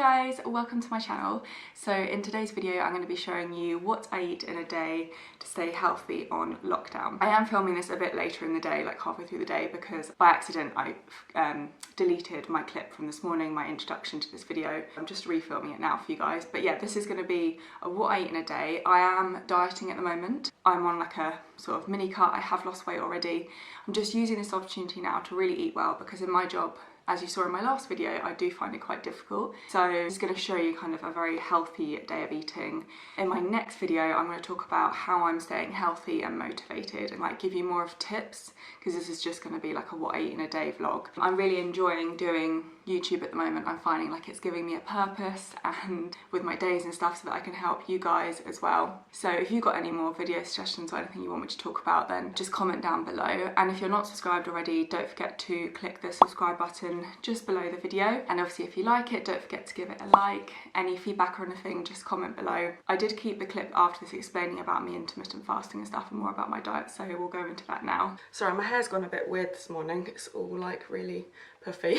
guys, welcome to my channel. So in today's video I'm going to be showing you what I eat in a day to stay healthy on lockdown. I am filming this a bit later in the day, like halfway through the day, because by accident I deleted my clip from this morning, my introduction to this video. I'm just refilming it now for you guys. But yeah, this is going to be what I eat in a day. I am dieting at the moment. I'm on like a sort of mini cut. I have lost weight already. I'm just using this opportunity now to really eat well, because in my job, as you saw in my last video, I do find it quite difficult. So I'm just going to show you kind of a very healthy day of eating. In my next video, I'm going to talk about how I'm staying healthy and motivated and like give you more of tips, because this is just going to be like a what I eat in a day vlog. I'm really enjoying doing YouTube at the moment. I'm finding like it's giving me a purpose and with my days and stuff, so that I can help you guys as well. So if you've got any more video suggestions or anything you want me to talk about, then just comment down below. And if you're not subscribed already, don't forget to click the subscribe button just below the video. And obviously if you like it, don't forget to give it a like. Any feedback or anything, just comment below. I did keep the clip after this explaining about me intermittent fasting and stuff and more about my diet, so we'll go into that now. Sorry, my hair's gone a bit weird this morning. It's all like really puffy.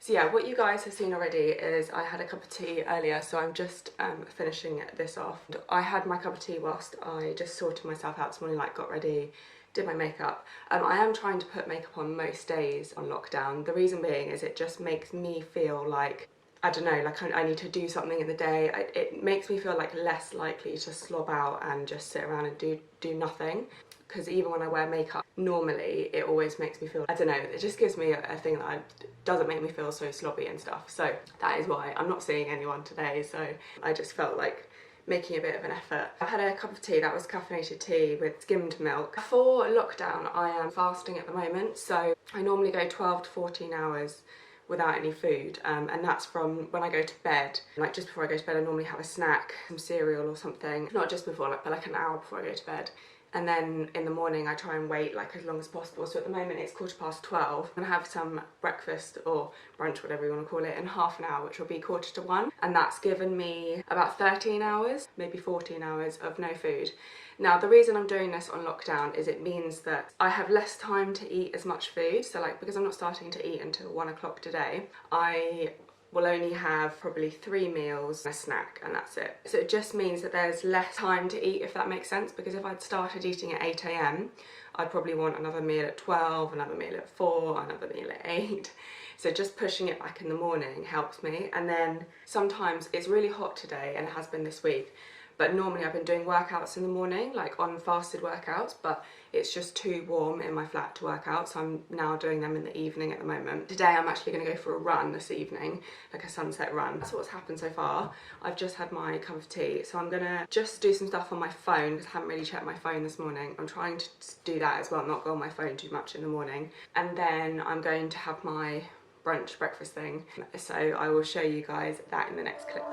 So yeah, what you guys have seen already is I had a cup of tea earlier, so I'm just finishing this off. I had my cup of tea whilst I just sorted myself out this morning, like got ready, did my makeup. I am trying to put makeup on most days on lockdown. The reason being is it just makes me feel like, I don't know, like I need to do something in the day. It makes me feel like less likely to slob out and just sit around and do nothing. Because even when I wear makeup, normally it always makes me feel, I don't know, it just gives me a thing that doesn't make me feel so sloppy and stuff. So that is why I'm not seeing anyone today, so I just felt like making a bit of an effort. I've had a cup of tea, that was caffeinated tea with skimmed milk. For lockdown, I am fasting at the moment, so I normally go 12 to 14 hours without any food, and that's from when I go to bed. Like just before I go to bed, I normally have a snack, some cereal or something. Not just before, but like an hour before I go to bed. And then in the morning I try and wait like as long as possible. So at the moment it's 12:15. I'm gonna have some breakfast or brunch, whatever you want to call it, in half an hour, which will be 1:45. And that's given me about 13 hours, maybe 14 hours of no food. Now the reason I'm doing this on lockdown is it means that I have less time to eat as much food. So like, because I'm not starting to eat until 1 o'clock today, I will only have probably 3 meals and a snack, and that's it. So it just means that there's less time to eat, if that makes sense, because if I'd started eating at 8 AM, I'd probably want another meal at 12, another meal at 4, another meal at 8. So just pushing it back in the morning helps me. And then sometimes it's really hot today, and it has been this week, but normally I've been doing workouts in the morning, like on fasted workouts, but it's just too warm in my flat to work out, so I'm now doing them in the evening at the moment. Today I'm actually going to go for a run this evening, like a sunset run. That's what's happened so far. I've just had my cup of tea, so I'm going to just do some stuff on my phone, because I haven't really checked my phone this morning. I'm trying to do that as well, not go on my phone too much in the morning. And then I'm going to have my brunch breakfast thing, so I will show you guys that in the next clip.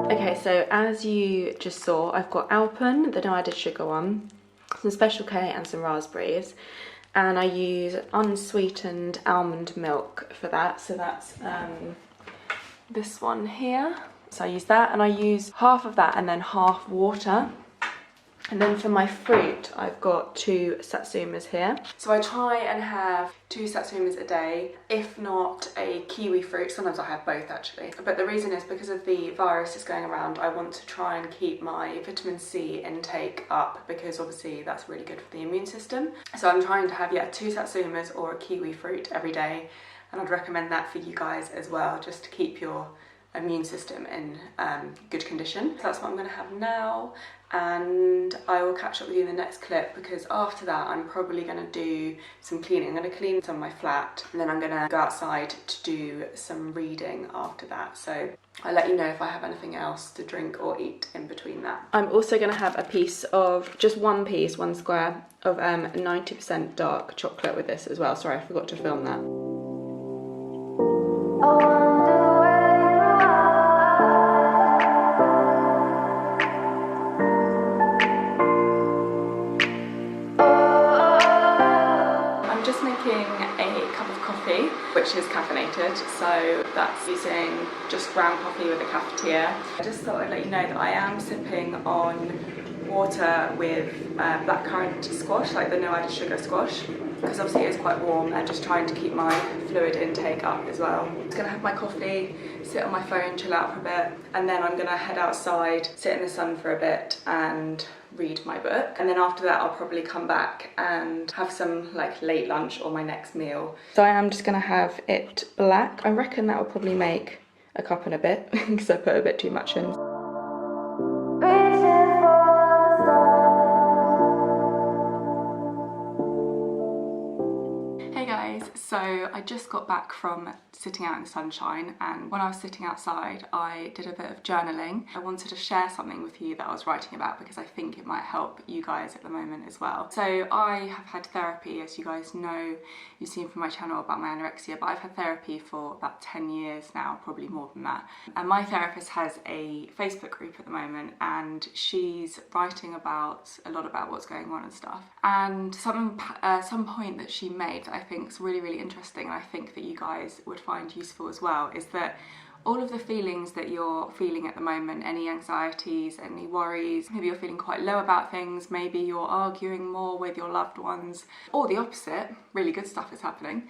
Okay, so as you just saw, I've got Alpen, the no added sugar one, some Special K and some raspberries, and I use unsweetened almond milk for that, so that's this one here. So I use that, and I use half of that and then half water. And then for my fruit, I've got 2 satsumas here. So I try and have 2 satsumas a day, if not a kiwi fruit. Sometimes I have both actually. But the reason is because of the virus that's going around, I want to try and keep my vitamin C intake up, because obviously that's really good for the immune system. So I'm trying to have, yeah, 2 satsumas or a kiwi fruit every day. And I'd recommend that for you guys as well, just to keep your immune system in good condition. So that's what I'm going to have now, and I will catch up with you in the next clip, because after that I'm probably going to do some cleaning. I'm going to clean some of my flat, and then I'm going to go outside to do some reading after that. So I'll let you know if I have anything else to drink or eat in between that. I'm also going to have a piece of, just one square of 90% dark chocolate with this as well. Sorry, I forgot to film that. Which is caffeinated, so that's using just ground coffee with a cafetiere. I just thought I'd let you know that I am sipping on water with blackcurrant squash, like the no added sugar squash, because obviously it is quite warm, and just trying to keep my fluid intake up as well. I'm just gonna have my coffee, sit on my phone, chill out for a bit, and then I'm gonna head outside, sit in the sun for a bit and read my book. And then after that I'll probably come back and have some like late lunch or my next meal. So I am just gonna have it black. I reckon that will probably make a cup and a bit because I put a bit too much in. Hey guys, so I just got back from sitting out in the sunshine, and when I was sitting outside I did a bit of journaling. I wanted to share something with you that I was writing about because I think it might help you guys at the moment as well. So I have had therapy, as you guys know, you've seen from my channel about my anorexia, but I've had therapy for about 10 years now, probably more than that. And my therapist has a Facebook group at the moment, and she's writing about a lot about what's going on and stuff. And some point that she made that I think is really, really interesting, and I think that you guys would find useful as well, is that all of the feelings that you're feeling at the moment, any anxieties, any worries, maybe you're feeling quite low about things, maybe you're arguing more with your loved ones, or the opposite, really good stuff is happening.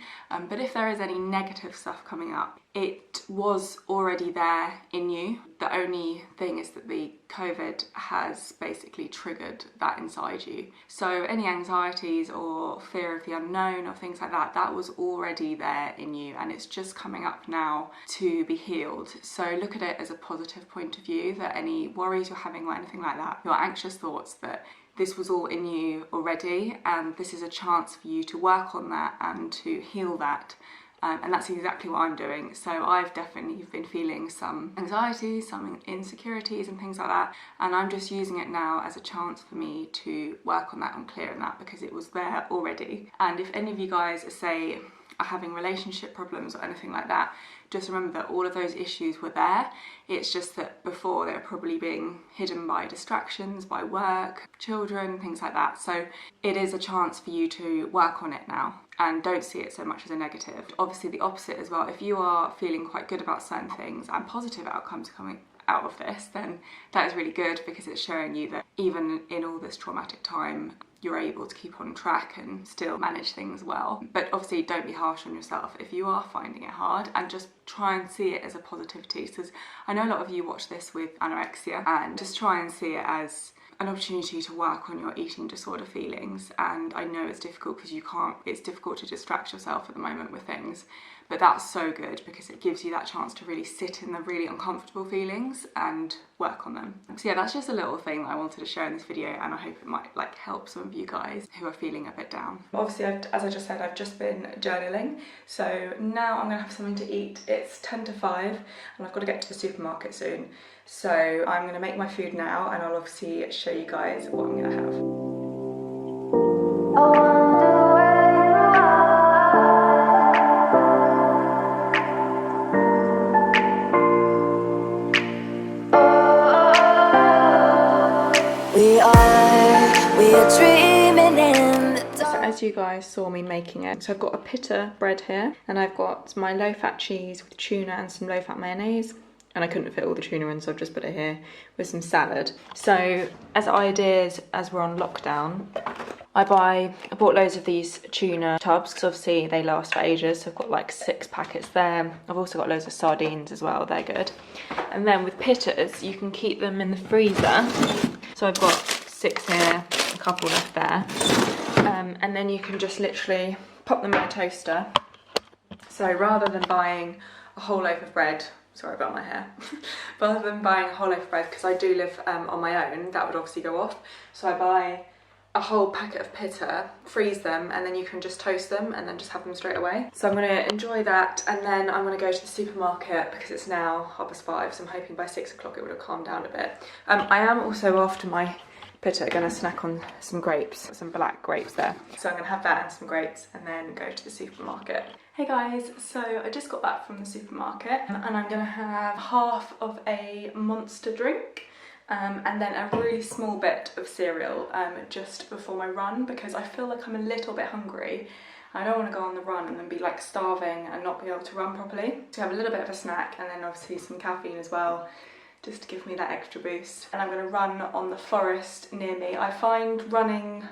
But if there is any negative stuff coming up, it was already there in you. The only thing is that the COVID has basically triggered that inside you. So any anxieties or fear of the unknown or things like that, that was already there in you, and it's just coming up now to be healed. So look at it as a positive point of view, that any worries you're having or anything like that, your anxious thoughts, that this was all in you already, and this is a chance for you to work on that and to heal that. And that's exactly what I'm doing. So I've definitely been feeling some anxiety, some insecurities and things like that, and I'm just using it now as a chance for me to work on that and clearing that, because it was there already. And if any of you guys, say, are having relationship problems or anything like that, just remember that all of those issues were there. It's just that before they were probably being hidden by distractions, by work, children, things like that. So it is a chance for you to work on it now, and don't see it so much as a negative. Obviously the opposite as well. If you are feeling quite good about certain things and positive outcomes coming out of this, then that is really good, because it's showing you that even in all this traumatic time, you're able to keep on track and still manage things well. But obviously don't be harsh on yourself if you are finding it hard, and just try and see it as a positivity. So I know a lot of you watch this with anorexia, and just try and see it as an opportunity to work on your eating disorder feelings. And I know it's difficult because it's difficult to distract yourself at the moment with things, but that's so good because it gives you that chance to really sit in the really uncomfortable feelings and work on them. So yeah, that's just a little thing that I wanted to share in this video, and I hope it might help some of you guys who are feeling a bit down. Obviously, as I just said, I've just been journaling, so now I'm gonna have something to eat. It's 10 to 5 and I've got to get to the supermarket soon. So I'm going to make my food now, and I'll obviously show you guys what I'm going to have. We are dreaming in the dark. So as you guys saw me making it, so I've got a pita bread here, and I've got my low-fat cheese with tuna and some low-fat mayonnaise. And I couldn't fit all the tuna in, so I've just put it here with some salad. So as ideas, as we're on lockdown, I bought loads of these tuna tubs, because obviously they last for ages. So I've got like 6 packets there. I've also got loads of sardines as well, they're good. And then with pitas, you can keep them in the freezer. So I've got 6 here, a couple left there. And then you can just literally pop them in a toaster. So rather than buying a whole loaf of bread, sorry about my hair, rather than buying a whole loaf of bread, because I do live on my own, that would obviously go off. So I buy a whole packet of pita, freeze them, and then you can just toast them and then just have them straight away. So I'm going to enjoy that, and then I'm going to go to the supermarket because it's now 5:30, so I'm hoping by 6 o'clock it would have calmed down a bit. I am also, after my pita, going to snack on some grapes, some black grapes there. So I'm going to have that and some grapes, and then go to the supermarket. Hey guys, so I just got back from the supermarket, and I'm going to have half of a Monster drink, and then a really small bit of cereal just before my run, because I feel like I'm a little bit hungry. I don't want to go on the run and then be like starving and not be able to run properly. So have a little bit of a snack, and then obviously some caffeine as well, just to give me that extra boost. And I'm going to run on the forest near me. I find running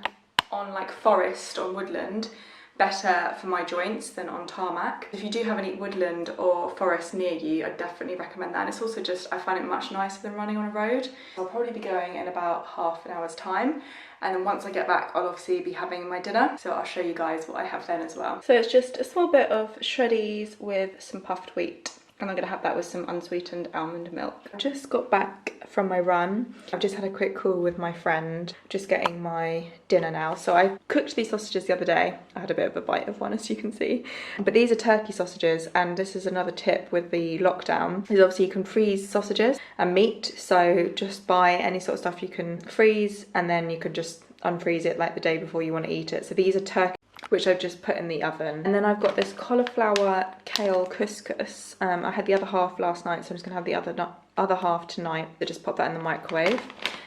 on like forest or woodland better for my joints than on tarmac. If you do have any woodland or forest near you, I definitely recommend that. And it's also just, I find it much nicer than running on a road. I'll probably be going in about half an hour's time. And then once I get back, I'll obviously be having my dinner. So I'll show you guys what I have then as well. So it's just a small bit of shreddies with some puffed wheat. And I'm gonna have that with some unsweetened almond milk. I just got back from my run. I've just had a quick call with my friend, just getting my dinner now. So I cooked these sausages the other day. I had a bit of a bite of one, as you can see. But these are turkey sausages, and this is another tip with the lockdown, is obviously you can freeze sausages and meat. So just buy any sort of stuff you can freeze, and then you can just unfreeze it like the day before you want to eat it. So these are turkey, which I've just put in the oven. And then I've got this cauliflower kale couscous. I had the other half last night, so I'm just gonna have the other half tonight. So just pop that in the microwave.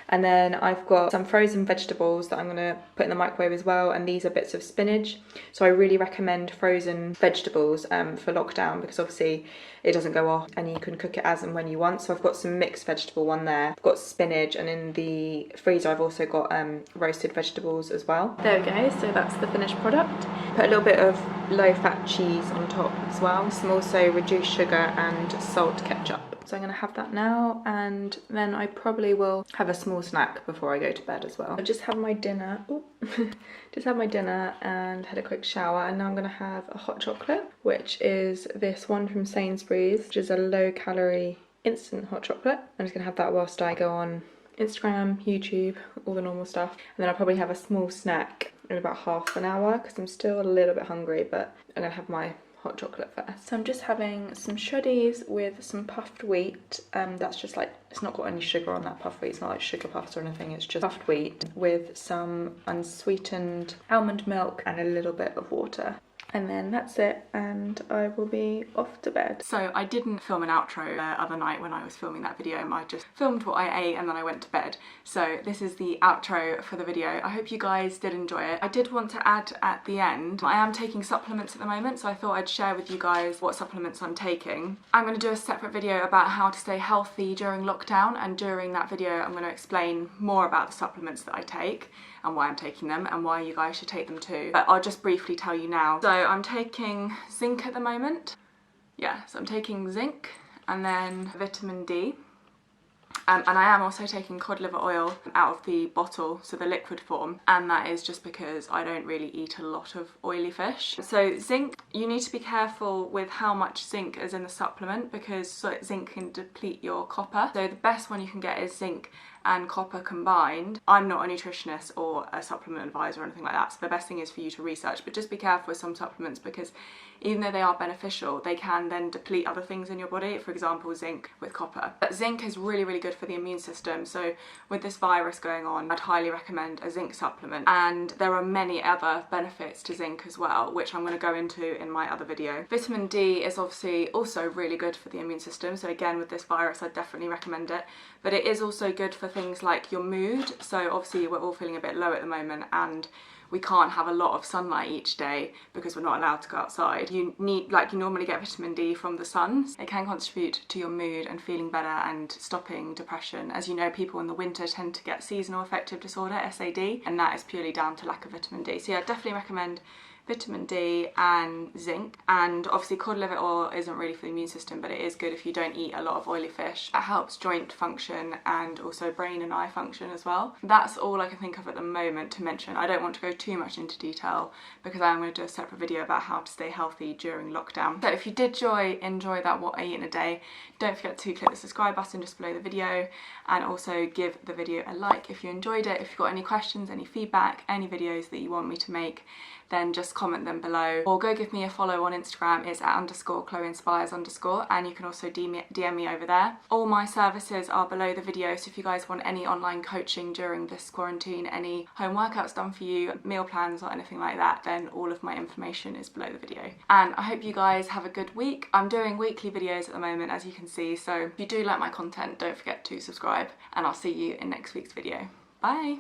And then I've got some frozen vegetables that I'm gonna put in the microwave as well, and these are bits of spinach. So I really recommend frozen vegetables for lockdown, because obviously it doesn't go off and you can cook it as and when you want. So I've got some mixed vegetable one there. I've got spinach, and in the freezer I've also got roasted vegetables as well. There we go, so that's the finished product. Put a little bit of low-fat cheese on top as well. Some also reduced sugar and salt ketchup. So I'm going to have that now, and then I probably will have a small snack before I go to bed as well. I just had my dinner, just had my dinner and had a quick shower, and now I'm going to have a hot chocolate, which is this one from Sainsbury's, which is a low-calorie instant hot chocolate. I'm just going to have that whilst I go on Instagram, YouTube, all the normal stuff. And then I'll probably have a small snack in about half an hour, because I'm still a little bit hungry, but I'm going to have my hot chocolate first. So I'm just having some shreddies with some puffed wheat. That's just like, it's not got any sugar on that puffed wheat. It's not like sugar puffs or anything. It's just puffed wheat with some unsweetened almond milk and a little bit of water. And then that's it, and I will be off to bed. So I didn't film an outro the other night when I was filming that video. I just filmed what I ate and then I went to bed. So this is the outro for the video. I hope you guys did enjoy it. I did want to add at the end, I am taking supplements at the moment, so I thought I'd share with you guys what supplements I'm taking. I'm going to do a separate video about how to stay healthy during lockdown, and during that video I'm going to explain more about the supplements that I take and why I'm taking them and why you guys should take them too. But I'll just briefly tell you now. So I'm taking zinc at the moment. Yeah, so I'm taking zinc and then vitamin D. And I am also taking cod liver oil out of the bottle, so the liquid form, and that is just because I don't really eat a lot of oily fish. So zinc, you need to be careful with how much zinc is in the supplement, because zinc can deplete your copper. So the best one you can get is zinc and copper combined. I'm not a nutritionist or a supplement advisor or anything like that, so the best thing is for you to research, but just be careful with some supplements, because even though they are beneficial, they can then deplete other things in your body, for example zinc with copper. But zinc is really, really good for the immune system, so with this virus going on, I'd highly recommend a zinc supplement. And there are many other benefits to zinc as well, which I'm going to go into in my other video. Vitamin D is obviously also really good for the immune system, so again with this virus I'd definitely recommend it. But it is also good for things like your mood, so obviously we're all feeling a bit low at the moment, and we can't have a lot of sunlight each day because we're not allowed to go outside. You need, like you normally get vitamin D from the sun. It can contribute to your mood and feeling better and stopping depression. As you know, people in the winter tend to get seasonal affective disorder, SAD, and that is purely down to lack of vitamin D. So yeah, I definitely recommend vitamin D and zinc. And obviously cod liver oil isn't really for the immune system, but it is good if you don't eat a lot of oily fish. It helps joint function and also brain and eye function as well. That's all I can think of at the moment to mention. I don't want to go too much into detail because I am going to do a separate video about how to stay healthy during lockdown. So if you did enjoy that what I eat in a day, don't forget to click the subscribe button just below the video, and also give the video a like if you enjoyed it. If you've got any questions, any feedback, any videos that you want me to make, then just comment them below, or go give me a follow on Instagram. It's at _chloeinspires_, and you can also DM me over there. All my services are below the video, so if you guys want any online coaching during this quarantine, any home workouts done for you, meal plans or anything like that, then all of my information is below the video. And I hope you guys have a good week. I'm doing weekly videos at the moment, as you can see, so if you do like my content, don't forget to subscribe, and I'll see you in next week's video. Bye!